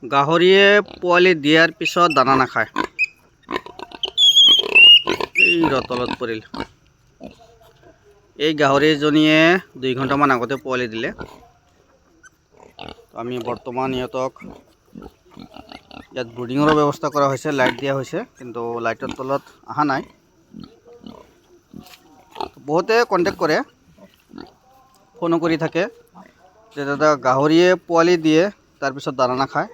গাহৰিয়ে পোৱালি দিয়াৰ পিছত দানা নাখায়। এই ৰতলত পৰিল। এই গাহৰিজনীয়ে 2 ঘণ্টামান আগতে পোৱালি দিলে। আমি বৰ্তমান ইহঁতক ইয়াত ব্ৰুডিঙৰ ব্যৱস্থা কৰা হৈছে, লাইট দিয়া হৈছে, কিন্তু লাইটৰ তলত অহা নাই। বহুতে কণ্টেক্ট কৰে, ফোনো কৰি থাকে যে দাদা গাহৰিয়ে পোৱালি দিয়ে তাৰপিছত দানা নাখায়,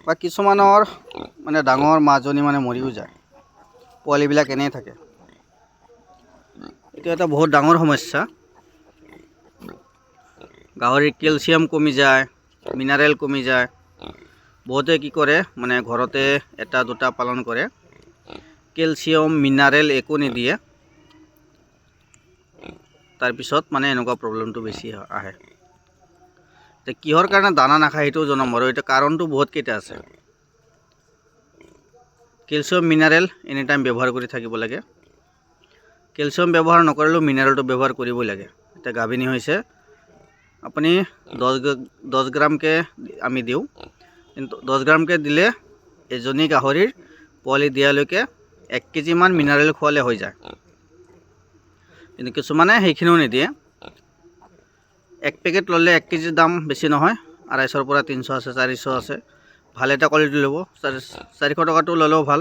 বা কিছুমানৰ মানে ডাঙৰ মাজনী মানে মৰিও যায়, পোৱালিবিলাক এনেই থাকে। এইটো এটা বহুত ডাঙৰ সমস্যা। গাহৰিৰ কেলছিয়াম কমি যায়, মিনাৰেল কমি যায়। বহুতে কি কৰে মানে ঘৰতে এটা দুটা পালন কৰে, কেলছিয়াম মিনাৰেল একো নিদিয়ে, তাৰপিছত মানে এনেকুৱা প্ৰব্লেমটো বেছি আহে। এতিয়া কিহৰ কাৰণে দানা নাখায় সেইটোও জনাম বাৰু। এতিয়া কাৰণটো বহুত কেইটা আছে। কেলছিয়াম মিনাৰেল এনি টাইম ব্যৱহাৰ কৰি থাকিব লাগে। কেলছিয়াম ব্যৱহাৰ নকৰিলেও মিনাৰেলটো ব্যৱহাৰ কৰিবই লাগে। এতিয়া গাভিনী হৈছে, আপুনি 10 গ্ৰামকৈ আমি দিওঁ, কিন্তু 10 গ্ৰামকৈ দিলে এজনী গাহৰিৰ পোৱালি দিয়ালৈকে 1 কেজিমান মিনাৰেল খোৱালে হৈ যায়। কিন্তু কিছুমানে সেইখিনিও নিদিয়ে। 1 পেকেট ল'লে 1 কেজিৰ দাম বেছি নহয়, 250ৰ পৰা 300 আছে, 400 আছে। ভাল এটা কোৱালিটি ল'ব, 400 টকাটো ল'লেও ভাল,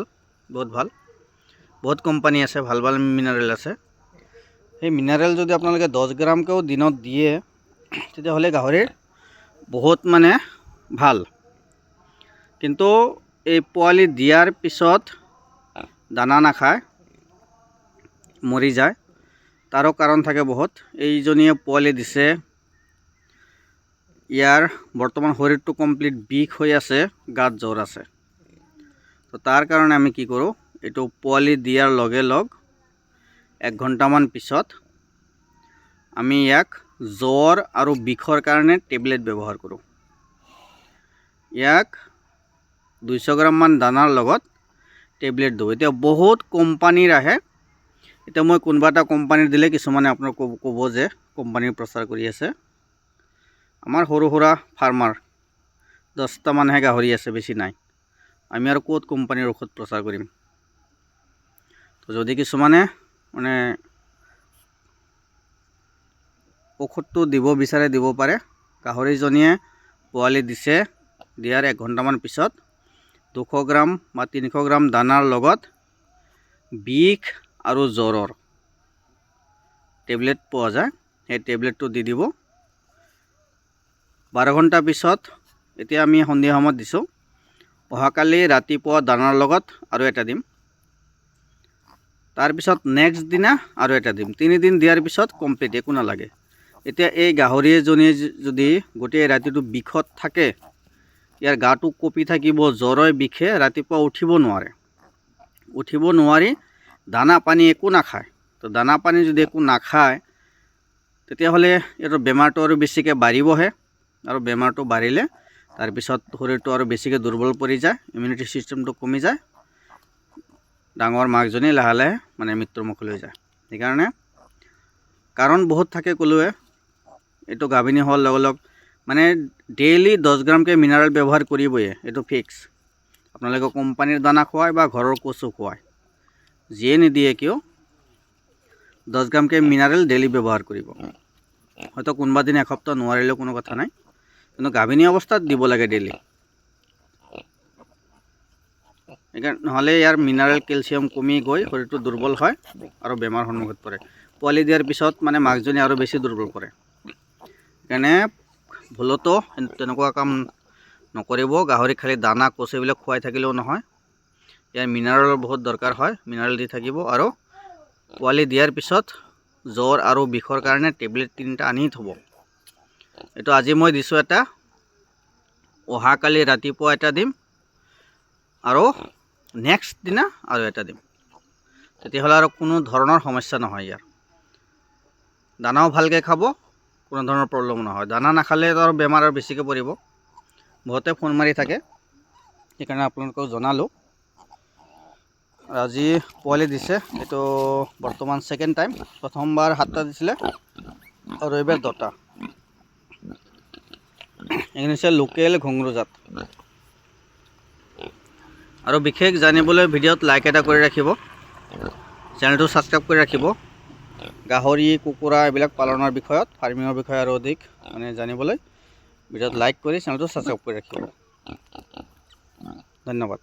বহুত ভাল। বহুত কোম্পানী আছে, ভাল ভাল মিনাৰেল আছে। সেই মিনাৰেল যদি আপোনালোকে 10 গ্ৰামকৈও দিনত দিয়ে, তেতিয়াহ'লে গাহৰিৰ বহুত মানে ভাল। কিন্তু এই পোৱালি দিয়াৰ পিছত দানা নাখায়, মৰি যায়, তাৰো কাৰণ থাকে বহুত। এইজনীয়ে পোৱালি দিছে, ইয়াৰ বৰ্তমান শৰীৰটো কমপ্লিট বিষ হৈ আছে, গাত জ্বৰ আছে। তো তাৰ কাৰণে আমি কি কৰোঁ, এইটো পোৱালি দিয়াৰ লগে লগ 1 ঘণ্টামান পিছত আমি ইয়াক জ্বৰ আৰু বিষৰ কাৰণে টেবলেট ব্যৱহাৰ কৰোঁ। ইয়াক 200 গ্ৰামমান দানাৰ লগত টেবলেট দিওঁ। এতিয়া বহুত কোম্পানীৰ আহে। এতিয়া মই কোনোবা এটা কোম্পানীৰ দিলে কিছুমানে আপোনাক ক'ব যে কোম্পানীৰ প্ৰচাৰ কৰি আছে। আমাৰ সৰু সুৰা ফাৰ্মাৰ 10টা মানহে গাহৰি আছে, বেছি নাই। আমি আৰু ক'ত কোম্পানীৰ ঔষধ প্ৰচাৰ কৰিম। তো যদি কিছুমানে মানে ঔষধটো দিব বিচাৰে দিব পাৰে। গাহৰিজনীয়ে পোৱালি দিছে, দিয়াৰ 1 ঘণ্টামান পিছত 200 গ্ৰাম বা 300 গ্ৰাম দানাৰ লগত বিষ আৰু জ্বৰৰ টেবলেট পোৱা যায়, সেই টেবলেটটো দি দিব। 12 ঘণ্টা পিছত, এতিয়া আমি সন্ধিয়া সময়ত দিছোঁ, অহাকালি ৰাতিপুৱা দানাৰ লগত আৰু এটা দিম। তাৰপিছত নেক্সট দিনা আৰু এটা দিম। 3 দিন দিয়াৰ পিছত কমপ্লিট, একো নালাগে। এতিয়া এই গাহৰিজনীয়ে যদি গোটেই ৰাতিটো বিষত থাকে, ইয়াৰ গাটো কঁপি থাকিব, জ্বৰে বিষে ৰাতিপুৱা উঠিব নোৱাৰি, দানা পানী একো নাখায়। তো দানা পানী যদি একো নাখায়, তেতিয়াহ'লে এইটো বেমাৰটো আৰু বেছিকৈ বাঢ়িবহে, আৰু বেমাৰটো বাঢ়িলে তাৰপিছত শৰীৰটো আৰু বেছিকৈ দুৰ্বল পৰি যায়, ইমিউনিটি ছিষ্টেমটো কমি যায়, ডাঙৰ মাকজনী লাহে লাহে মানে মৃত্যুৰ মুখলৈ যায়। সেইকাৰণে কাৰণ বহুত থাকে ক'লোৱে। এইটো গাভিনী হোৱাৰ লগে লগ মানে ডেইলি 10 গ্ৰামকৈ মিনাৰেল ব্যৱহাৰ কৰিবই, এইটো ফিক্স। আপোনালোকে কোম্পানীৰ দানা খুৱায় বা ঘৰৰ কচু খুৱায়, যিয়ে নিদিয়ে কিয় 10 গ্ৰামকৈ মিনাৰেল ডেইলি ব্যৱহাৰ কৰিব। হয়তো কোনোবা দিন এসপ্তাহ নোৱাৰিলেও কোনো কথা নাই, কিন্তু গাভিনী অৱস্থাত দিব লাগে ডেইলি। সেইকাৰণে নহ'লে ইয়াৰ মিনাৰেল কেলছিয়াম কমি গৈ শৰীৰটো দুৰ্বল হয় আৰু বেমাৰ সন্মুখত পৰে। পোৱালি দিয়াৰ পিছত মানে মাকজনী আৰু বেছি দুৰ্বল পৰে। সেইকাৰণে ভুলতো তেনেকুৱা কাম নকৰিব। গাহৰি খালি দানা কচু এইবিলাক খুৱাই থাকিলেও নহয়, ইয়াৰ মিনাৰেলৰ বহুত দৰকাৰ হয়, মিনাৰেল দি থাকিব। আৰু পোৱালি দিয়াৰ পিছত জ্বৰ আৰু বিষৰ কাৰণে টেবলেট 3টা আনি থ'ব। এইটো আজি মই দিছোঁ এটা, অহাকালি ৰাতিপুৱা এটা দিম, আৰু নেক্সট দিনা আৰু এটা দিম। তেতিয়াহ'লে আৰু কোনো ধৰণৰ সমস্যা নহয়। ইয়াৰ দানাও ভালকৈ খাব, কোনো ধৰণৰ প্ৰব্লেম নহয়। দানা নাখালে আৰু বেমাৰ আৰু বেছিকৈ পৰিব। বহুতে ফোন মাৰি থাকে, সেইকাৰণে আপোনালোকক জনালোঁ। আজি পোৱালি দিছে, এইটো বৰ্তমান ছেকেণ্ড টাইম। প্ৰথমবাৰ 7টা দিছিলে আৰু এইবাৰ 2টা। এইখিনি হৈছে লোকেল ঘুংৰু জাত। আৰু বিশেষ জানিবলৈ ভিডিঅ'ত লাইক এটা কৰি ৰাখিব, চেনেলটো ছাবস্ক্ৰাইব কৰি ৰাখিব। গাহৰি কুকুৰা এইবিলাক পালনৰ বিষয়ত, ফাৰ্মিঙৰ বিষয়ে আৰু অধিক মানে জানিবলৈ ভিডিঅ'ত লাইক কৰি চেনেলটো ছাবস্ক্ৰাইব কৰি ৰাখিব। ধন্যবাদ।